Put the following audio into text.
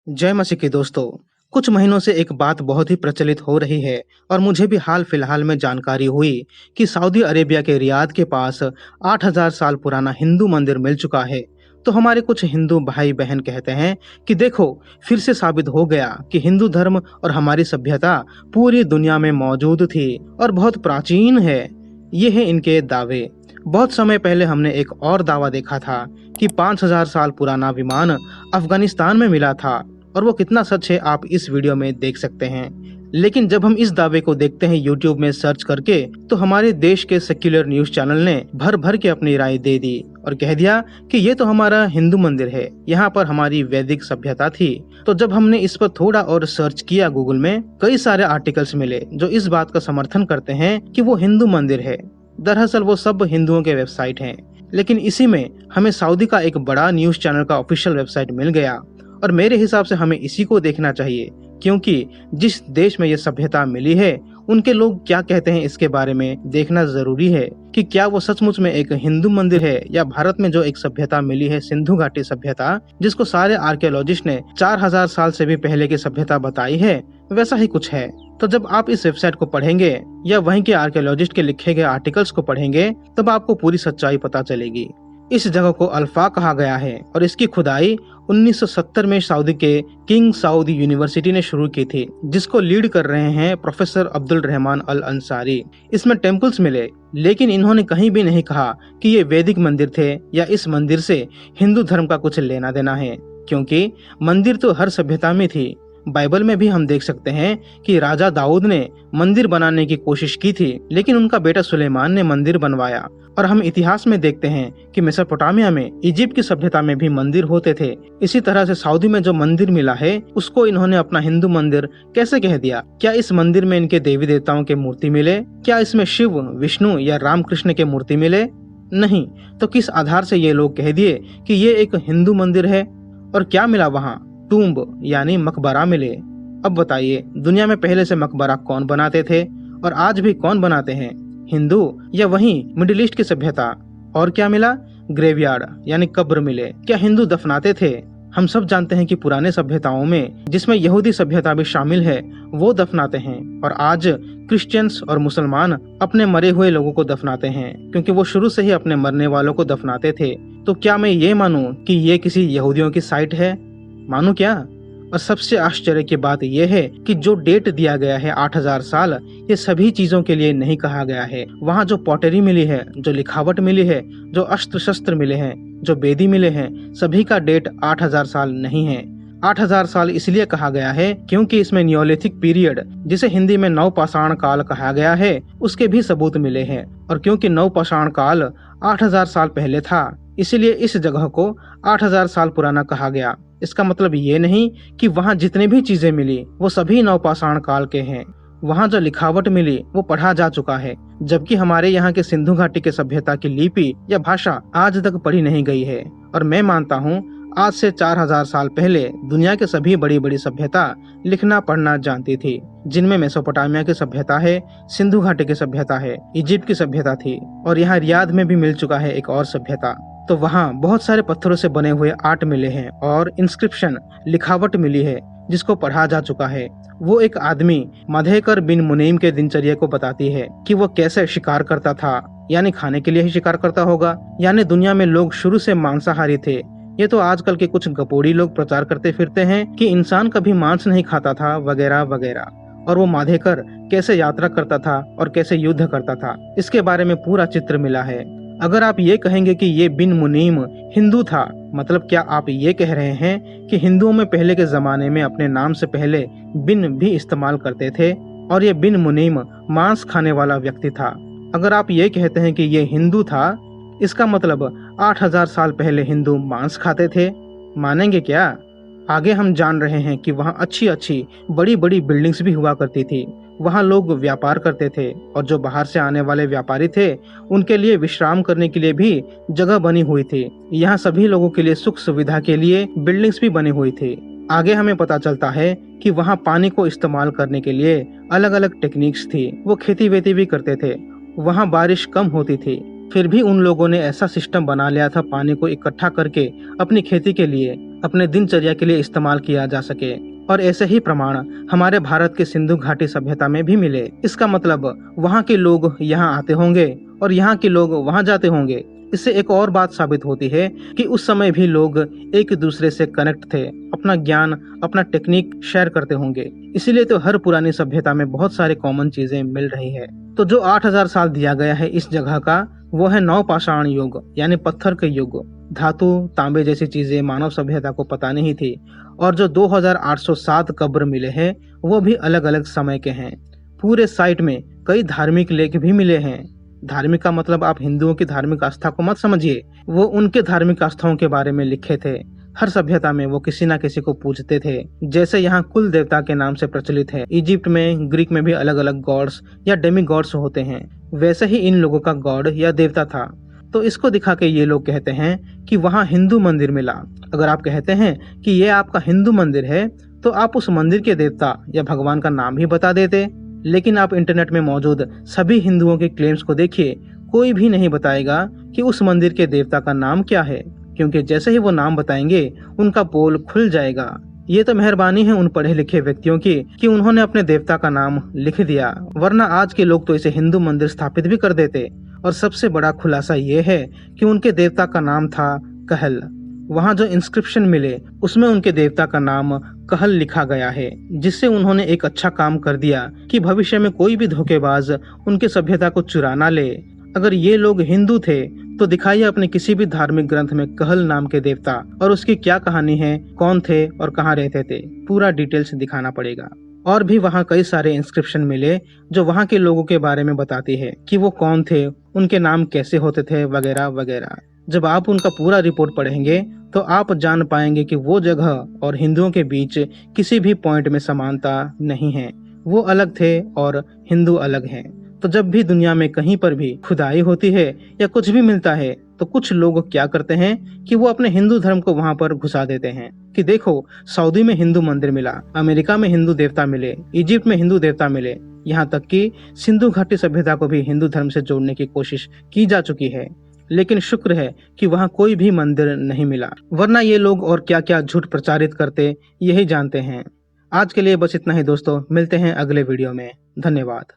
जय मसीह के दोस्तों। कुछ महीनों से एक बात बहुत ही प्रचलित हो रही है और मुझे भी हाल फिलहाल में जानकारी हुई कि सऊदी अरेबिया के रियाद के पास 8000 साल पुराना हिंदू मंदिर मिल चुका है। तो हमारे कुछ हिंदू भाई बहन कहते हैं कि देखो, फिर से साबित हो गया कि हिंदू धर्म और हमारी सभ्यता पूरी दुनिया में मौजूद थी और बहुत प्राचीन है। ये है इनके दावे। बहुत समय पहले हमने एक और दावा देखा था कि 5000 साल पुराना विमान अफगानिस्तान में मिला था और वो कितना सच है आप इस वीडियो में देख सकते हैं। लेकिन जब हम इस दावे को देखते हैं यूट्यूब में सर्च करके, तो हमारे देश के सेक्युलर न्यूज चैनल ने भर भर के अपनी राय दे दी और कह दिया कि ये तो हमारा हिंदू मंदिर है, यहाँ पर हमारी वैदिक सभ्यता थी। तो जब हमने इस पर थोड़ा और सर्च किया गूगल में, कई सारे आर्टिकल्स मिले जो इस बात का समर्थन करते हैं कि वो हिंदू मंदिर है। दरअसल वो सब हिंदुओं के वेबसाइट हैं, लेकिन इसी में हमें सऊदी का एक बड़ा न्यूज चैनल का ऑफिशियल वेबसाइट मिल गया और मेरे हिसाब से हमें इसी को देखना चाहिए, क्योंकि जिस देश में ये सभ्यता मिली है उनके लोग क्या कहते हैं इसके बारे में देखना जरूरी है कि क्या वो सचमुच में एक हिंदू मंदिर है या भारत में जो एक सभ्यता मिली है, सिंधु घाटी सभ्यता, जिसको सारे आर्कियोलॉजिस्ट ने 4000 साल से भी पहले की सभ्यता बताई है, वैसा ही कुछ है। तो जब आप इस वेबसाइट को पढ़ेंगे या वहीं के आर्कियोलॉजिस्ट के लिखे गए आर्टिकल्स को पढ़ेंगे, तब आपको पूरी सच्चाई पता चलेगी। इस जगह को अल्फा कहा गया है और इसकी खुदाई 1970 में सऊदी के किंग साउद यूनिवर्सिटी ने शुरू की थी, जिसको लीड कर रहे हैं प्रोफेसर अब्दुल रहमान अल अंसारी। इसमें टेम्पल्स मिले, लेकिन इन्होंने कहीं भी नहीं कहा कि ये वैदिक मंदिर थे या इस मंदिर से हिंदू धर्म का कुछ लेना देना है, क्योंकि मंदिर तो हर सभ्यता में थी। बाइबल में भी हम देख सकते हैं कि राजा दाऊद ने मंदिर बनाने की कोशिश की थी, लेकिन उनका बेटा सुलेमान ने मंदिर बनवाया। और हम इतिहास में देखते हैं कि मेसोपोटामिया में, इजिप्ट की सभ्यता में भी मंदिर होते थे। इसी तरह से सऊदी में जो मंदिर मिला है उसको इन्होंने अपना हिंदू मंदिर कैसे कह दिया? क्या इस मंदिर में इनके देवी देवताओं के मूर्ति मिले? क्या इसमें शिव, विष्णु या रामकृष्ण के मूर्ति मिले? नहीं। तो किस आधार से ये लोग कह दिए कि ये एक हिंदू मंदिर है? और क्या मिला वहाँ? टूम्ब यानी मकबरा मिले। अब बताइए, दुनिया में पहले से मकबरा कौन बनाते थे और आज भी कौन बनाते हैं? हिंदू या वहीं मिडिल ईस्ट की सभ्यता? और क्या मिला? ग्रेवयार्ड यानी कब्र मिले। क्या हिंदू दफनाते थे? हम सब जानते हैं कि पुराने सभ्यताओं में, जिसमें यहूदी सभ्यता भी शामिल है, वो दफनाते हैं। और आज क्रिश्चियंस और मुसलमान अपने मरे हुए लोगों को दफनाते हैं, क्योंकि वो शुरू से ही अपने मरने वालों को दफनाते थे। तो क्या मैं ये मानूं कि ये किसी यहूदियों की साइट है? मानो क्या? और सबसे आश्चर्य की बात यह है कि जो डेट दिया गया है 8000 साल, ये सभी चीजों के लिए नहीं कहा गया है। वहाँ जो पॉटरी मिली है, जो लिखावट मिली है, जो अस्त्र शस्त्र मिले हैं, जो बेदी मिले हैं, सभी का डेट 8000 साल नहीं है। 8000 साल इसलिए कहा गया है क्योंकि इसमें नियोलिथिक पीरियड, जिसे हिंदी में नवपाषाण काल कहा गया है, उसके भी सबूत मिले हैं। और क्योंकि नवपाषाण काल 8000 साल पहले था, इसीलिए इस जगह को 8000 साल पुराना कहा गया। इसका मतलब ये नहीं कि वहाँ जितने भी चीजें मिली वो सभी नवपाषाण काल के हैं। वहाँ जो लिखावट मिली वो पढ़ा जा चुका है, जबकि हमारे यहाँ के सिंधु घाटी के सभ्यता की लिपि या भाषा आज तक पढ़ी नहीं गई है। और मैं मानता हूँ आज से 4000 साल पहले दुनिया के सभी बड़ी बड़ी सभ्यता लिखना पढ़ना जानती थी, जिनमें मेसोपोटामिया की सभ्यता है, सिंधु घाटी की सभ्यता है, इजिप्ट की सभ्यता थी, और यहाँ रियाद में भी मिल चुका है एक और सभ्यता। तो वहाँ बहुत सारे पत्थरों से बने हुए आर्ट मिले हैं और इंस्क्रिप्शन, लिखावट मिली है, जिसको पढ़ा जा चुका है। वो एक आदमी मधेकर बिन मुनीम के दिनचर्या को बताती है कि वो कैसे शिकार करता था, यानी खाने के लिए ही शिकार करता होगा, यानी दुनिया में लोग शुरू से मांसाहारी थे। ये तो आजकल के कुछ गपोड़ी लोग प्रचार करते फिरते हैं कि इंसान कभी मांस नहीं खाता था, वगैरह वगैरह। और वो माधेकर कैसे यात्रा करता था और कैसे युद्ध करता था, इसके बारे में पूरा चित्र मिला है। अगर आप ये कहेंगे कि ये बिन मुनीम हिंदू था, मतलब क्या आप ये कह रहे हैं कि हिंदुओं में पहले के जमाने में अपने नाम से पहले बिन भी इस्तेमाल करते थे और ये बिन मुनीम मांस खाने वाला व्यक्ति था? अगर आप ये कहते हैं कि ये हिंदू था, इसका मतलब 8000 साल पहले हिंदू मांस खाते थे। मानेंगे क्या? आगे हम जान रहे हैं कि वहाँ अच्छी अच्छी बड़ी बड़ी बिल्डिंग्स भी हुआ करती थी। वहाँ लोग व्यापार करते थे और जो बाहर से आने वाले व्यापारी थे उनके लिए विश्राम करने के लिए भी जगह बनी हुई थी। यहाँ सभी लोगों के लिए सुख सुविधा के लिए बिल्डिंग्स भी बनी हुई थी। आगे हमें पता चलता है कि वहाँ पानी को इस्तेमाल करने के लिए अलग अलग टेक्निक्स थी। वो खेती वेती भी करते थे। वहाँ बारिश कम होती थी, फिर भी उन लोगों ने ऐसा सिस्टम बना लिया था पानी को इकट्ठा करके अपनी खेती के लिए, अपने दिनचर्या के लिए इस्तेमाल किया जा सके। और ऐसे ही प्रमाण हमारे भारत के सिंधु घाटी सभ्यता में भी मिले। इसका मतलब वहाँ के लोग यहाँ आते होंगे और यहाँ के लोग वहाँ जाते होंगे। इससे एक और बात साबित होती है कि उस समय भी लोग एक दूसरे से कनेक्ट थे, अपना ज्ञान, अपना टेक्निक शेयर करते होंगे। इसीलिए तो हर पुरानी सभ्यता में बहुत सारे कॉमन चीजें मिल रही है। तो जो 8000 साल दिया गया है इस जगह का, वो है नवपाषाण युग, यानी पत्थर के युग। धातु, तांबे जैसी चीजें मानव सभ्यता को पता नहीं थी। और जो 2807 कब्र मिले हैं वो भी अलग अलग समय के हैं। पूरे साइट में कई धार्मिक लेख भी मिले हैं। धार्मिक का मतलब आप हिंदुओं की धार्मिक आस्था को मत समझिए, वो उनके धार्मिक आस्थाओं के बारे में लिखे थे। हर सभ्यता में वो किसी ना किसी को पूजते थे। जैसे यहाँ कुल देवता के नाम से प्रचलित है, इजिप्ट में, ग्रीक में भी अलग अलग गॉड्स या डेमी गॉड्स होते हैं, वैसे ही इन लोगों का गॉड या देवता था। तो इसको दिखा के ये लोग कहते हैं कि वहाँ हिंदू मंदिर मिला। अगर आप कहते हैं कि ये आपका हिंदू मंदिर है, तो आप उस मंदिर के देवता या भगवान का नाम ही बता देते। लेकिन आप इंटरनेट में मौजूद सभी हिंदुओं के क्लेम्स को देखिए, कोई भी नहीं बताएगा कि उस मंदिर के देवता का नाम क्या है, क्योंकि जैसे ही वो नाम बताएंगे उनका पोल खुल जाएगा। ये तो मेहरबानी है उन पढ़े लिखे व्यक्तियों की कि उन्होंने अपने देवता का नाम लिख दिया, वरना आज के लोग तो इसे हिंदू मंदिर स्थापित भी कर देते। और सबसे बड़ा खुलासा ये है कि उनके देवता का नाम था कहल। वहाँ जो इंस्क्रिप्शन मिले उसमें उनके देवता का नाम कहल लिखा गया है, जिससे उन्होंने एक अच्छा काम कर दिया कि भविष्य में कोई भी धोखेबाज उनके सभ्यता को चुरा ना ले। अगर ये लोग हिंदू थे तो दिखाइए अपने किसी भी धार्मिक ग्रंथ में कहल नाम के देवता और उसकी क्या कहानी है, कौन थे और कहाँ रहते थे, पूरा डिटेल्स दिखाना पड़ेगा। और भी वहाँ कई सारे इंस्क्रिप्शन मिले जो वहाँ के लोगों के बारे में बताती है कि वो कौन थे, उनके नाम कैसे होते थे, वगैरह वगैरह। जब आप उनका पूरा रिपोर्ट पढ़ेंगे तो आप जान पाएंगे कि वो जगह और हिंदुओं के बीच किसी भी पॉइंट में समानता नहीं है। वो अलग थे और हिंदू अलग हैं। तो जब भी दुनिया में कहीं पर भी खुदाई होती है या कुछ भी मिलता है, तो कुछ लोग क्या करते हैं कि वो अपने हिंदू धर्म को वहां पर घुसा देते हैं कि देखो, सऊदी में हिंदू मंदिर मिला, अमेरिका में हिंदू देवता मिले, इजिप्ट में हिंदू देवता मिले, यहाँ तक कि सिंधु घाटी सभ्यता को भी हिंदू धर्म से जोड़ने की कोशिश की जा चुकी है। लेकिन शुक्र है कि वहाँ कोई भी मंदिर नहीं मिला, वरना ये लोग और क्या क्या झूठ प्रचारित करते यही जानते हैं। आज के लिए बस इतना ही दोस्तों, मिलते हैं अगले वीडियो में। धन्यवाद।